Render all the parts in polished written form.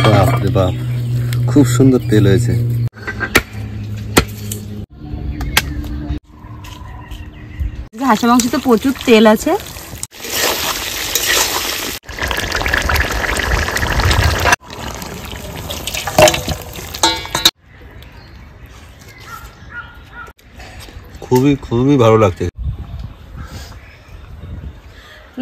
বাপ রে বাপ, খুব সুন্দর তেল হয়েছে। হাঁসের মাংস তো প্রচুর তেল আছে। খুবই খুবই ভালো লাগছে।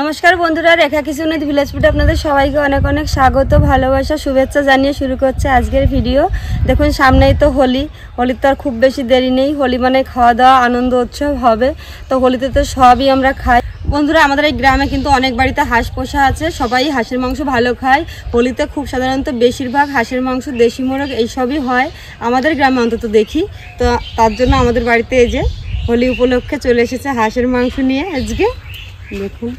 নমস্কার বন্ধুরা, রেখা কিচেন ভিলেজ ফুডে আপনাদের সবাইকে অনেক অনেক স্বাগত, ভালোবাসা, শুভেচ্ছা জানিয়ে শুরু করছে আজকের ভিডিও। দেখুন সামনেই তো হোলির তো আর খুব বেশি দেরি নেই। হোলি মানে খাওয়া দাওয়া, আনন্দ উৎসব হবে। তো হোলিতে তো সবই আমরা খাই। বন্ধুরা, আমাদের এই গ্রামে কিন্তু অনেক বাড়িতে হাঁস পোষা আছে, সবাই হাঁসের মাংস ভালো খায়। হোলিতে খুব সাধারণত বেশিরভাগ হাঁসের মাংস, দেশি মোরগ এইসবই হয় আমাদের গ্রামে অন্তত দেখি। তো তার জন্য আমাদের বাড়িতে এই যে হোলি উপলক্ষে চলে এসেছে হাঁসের মাংস নিয়ে আজকে। দেখুন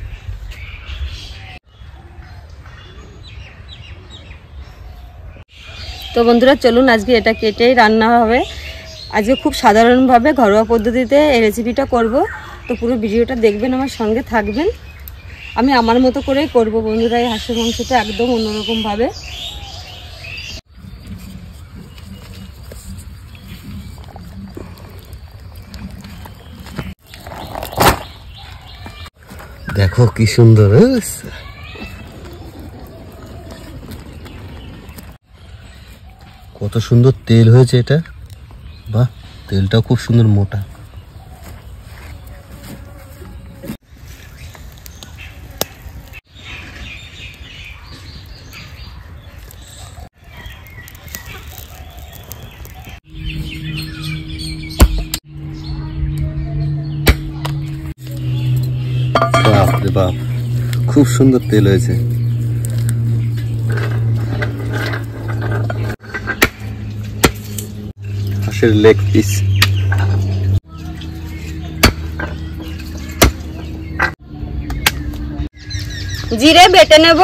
তো বন্ধুরা, চলুন আজকে এটা কেটেই রান্না হবে। আজকে খুব সাধারণভাবে ঘরোয়া পদ্ধতিতে এই রেসিপিটা করব। তো পুরো ভিডিওটা দেখবেন, আমার সঙ্গে থাকবেন। আমি আমার মতো করেই করব বন্ধুরা এই হাঁসের মাংসটা, একদম অন্যরকমভাবে। দেখো কি সুন্দর, কত সুন্দর তেল হয়েছে এটা। বাহ, তেলটাও খুব সুন্দর মোটা। বাপ রে বাপ, খুব সুন্দর তেল হয়েছে। হাঁসের লেগ পিস। জিরে বেটে নেব।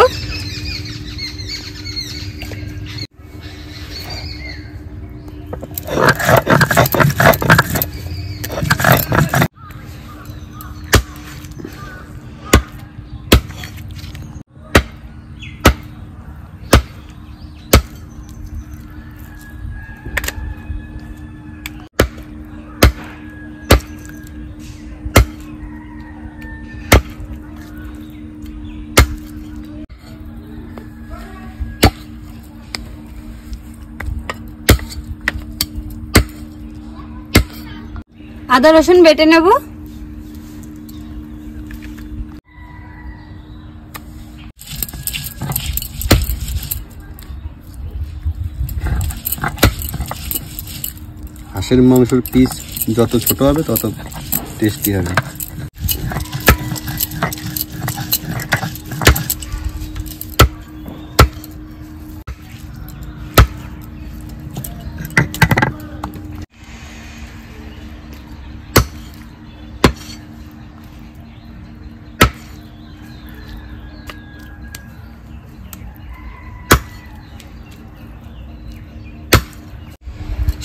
আদা রসুন বেটে নেব। হাঁসের মাংসের পিস যত ছোট হবে তত টেস্টি হবে।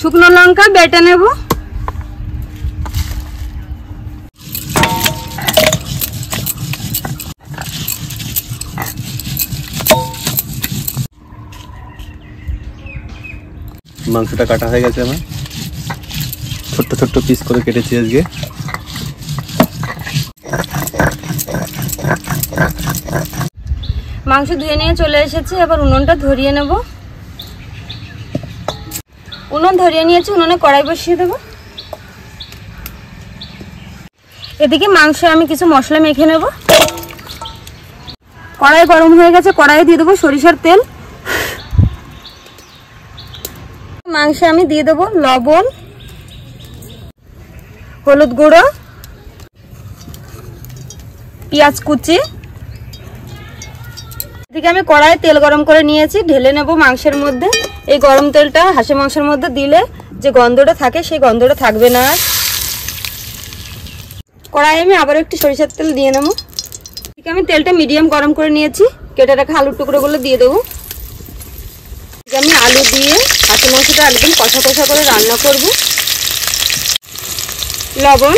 শুকনো লঙ্কা বেটে নেব। মাংসটা কাটা হয়ে গেছে, আমার ছোট্ট ছোট্ট পিস করে কেটেছি আজকে। মাংস ধুয়ে নিয়ে চলে এসেছে, এবার উনুনটা ধরিয়ে নেব। উনুন ধরিয়ে নিয়েছি, উনুনে কড়াই বসিয়ে দেব। এদিকে মাংসে আমি কিছু মশলা মেখে নেব। কড়াই গরম হয়ে গেছে, কড়াইয়ে দিয়ে দেবো সরিষার তেল। মাংসে আমি দিয়ে দেবো লবণ, হলুদ গুঁড়ো, পেঁয়াজ কুচি। এদিকে আমি কড়াইয়ে তেল গরম করে নিয়েছি, ঢেলে নেব মাংসের মধ্যে। এই গরম তেলটা হাঁসের মাংসের মধ্যে দিলে যে গন্ধটা থাকে সেই গন্ধটা থাকবে না। কড়াইয়ে আমি আবার একটু সরিষার তেল দিয়ে নেব। এদিকে আমি তেলটা মিডিয়াম গরম করে নিয়েছি, কেটে রাখা আলুর টুকরোগুলো দিয়ে দেবো। আমি আলু দিয়ে হাঁসের মাংসটা একদম কষা কষা করে রান্না করব। লবণ,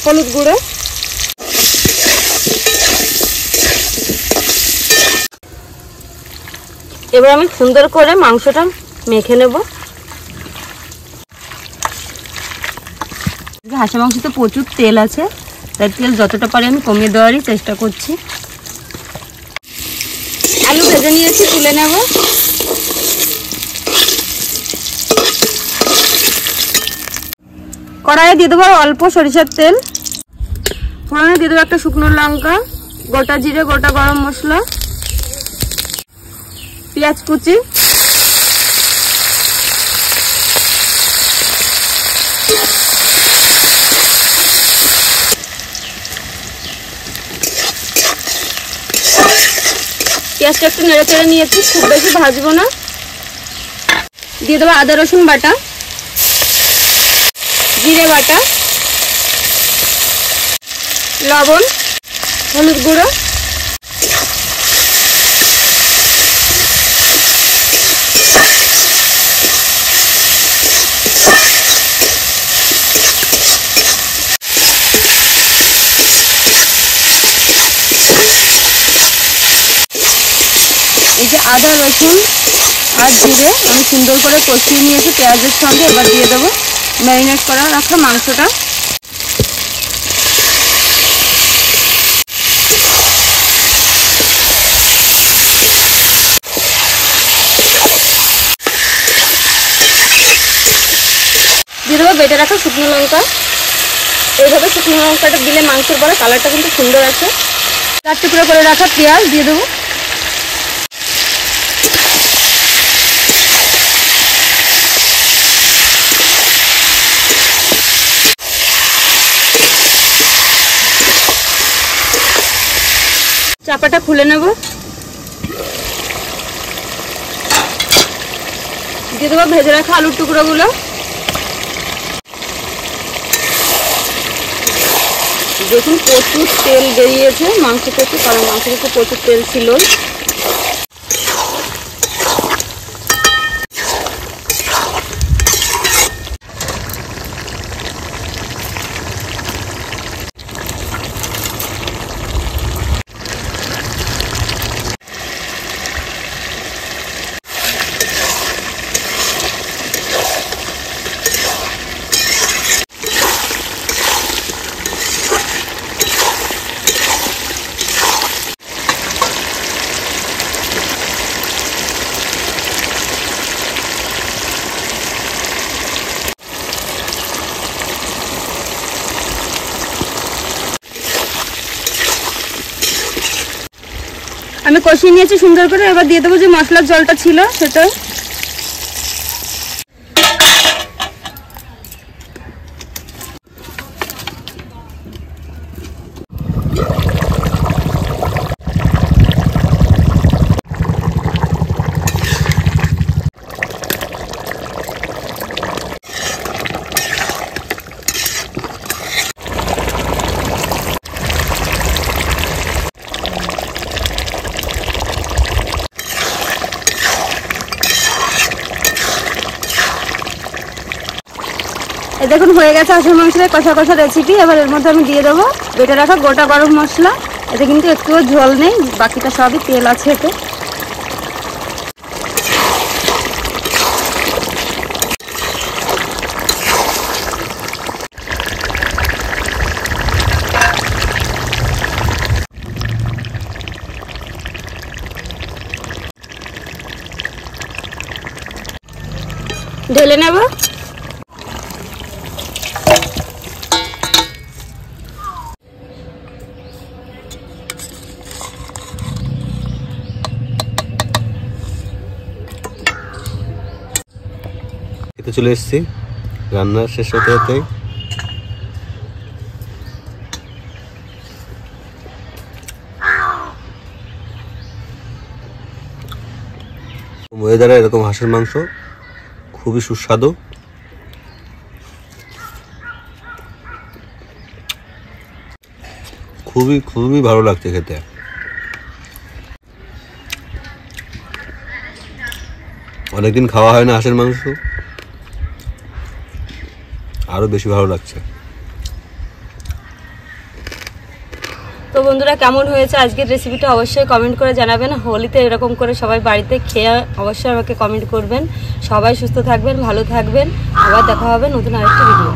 হলুদ গুঁড়ো, এবার আমি সুন্দর করে মাংসটা মেখে নেব। হাঁসের মাংসতে প্রচুর তেল আছে, তাই তেল যতটা পারি আমি কমিয়ে দেওয়ারই চেষ্টা করছি। আলু ভেজে নিয়েছি, তুলে নেব। কড়াইয়ে দিয়ে দেবো অল্প সরিষার তেল, ফোড়নে দিয়ে দেবো একটা শুকনো লঙ্কা, গোটা জিরে, গোটা গরম মশলা, পেঁয়াজ কুচি, পেঁয়াজটা একটু নেড়ে চেড়ে নিয়েছি, খুব বেশি ভাজবো না। দিয়ে দেবো আদা রসুন বাটা, জিরে বাটা, লবণ, হলুদ গুঁড়ো, এই যে আদা রসুন আর জিরে আমি সুন্দর করে কষিয়ে নিয়েছি পেঁয়াজের সঙ্গে। এবার দিয়ে দেবো ম্যারিনেট করা রাখা মাংসটা। দিয়ে দেবো বেটে রাখা শুকনো লঙ্কা। এইভাবে শুকনো লঙ্কাটা দিলে মাংসের পরে কালারটা কিন্তু সুন্দর আছে। 4 টুকরো করে রাখা পেঁয়াজ দিয়ে দেবো। চাপাটা খুলে নেব, দিয়ে দেবো ভেজে রাখা আলুর টুকরোগুলো। দেখুন প্রচুর তেল বেরিয়েছে মাংস থেকে, কারণ মাংস থেকে প্রচুর তেল ছিল। আমি কষিয়ে নিয়েছি সুন্দর করে। এবার দিয়ে দেবো যে মশলার জলটা ছিল সেটা। দেখুন হয়ে গেছে হাঁসের মাংসের কষা কষা রেসিপি। এবার এর মধ্যে আমি দিয়ে দেবো বেটে রাখা গোটা গরম মশলা। এতে কিন্তু একটুও ঝোল নেই, বাকিটা সবই তেল আছে এতে। ঢেলে নেব। চলে এসেছি রান্না শেষ হতে হতে। ওয়েদারে এরকম হাঁসের মাংস খুবই সুস্বাদু। খুবই খুবই ভালো লাগছে খেতে। অনেকদিন খাওয়া হয় না হাঁসের মাংস, আরো বেশি ভালো লাগছে। তো বন্ধুরা, কেমন হয়েছে আজকের রেসিপিটা অবশ্যই কমেন্ট করে জানাবেন। হোলিতে এরকম করে সবাই বাড়িতে খেয়ে অবশ্যই আমাকে কমেন্ট করবেন। সবাই সুস্থ থাকবেন, ভালো থাকবেন। আবার দেখা হবে নতুন আরেকটা ভিডিও।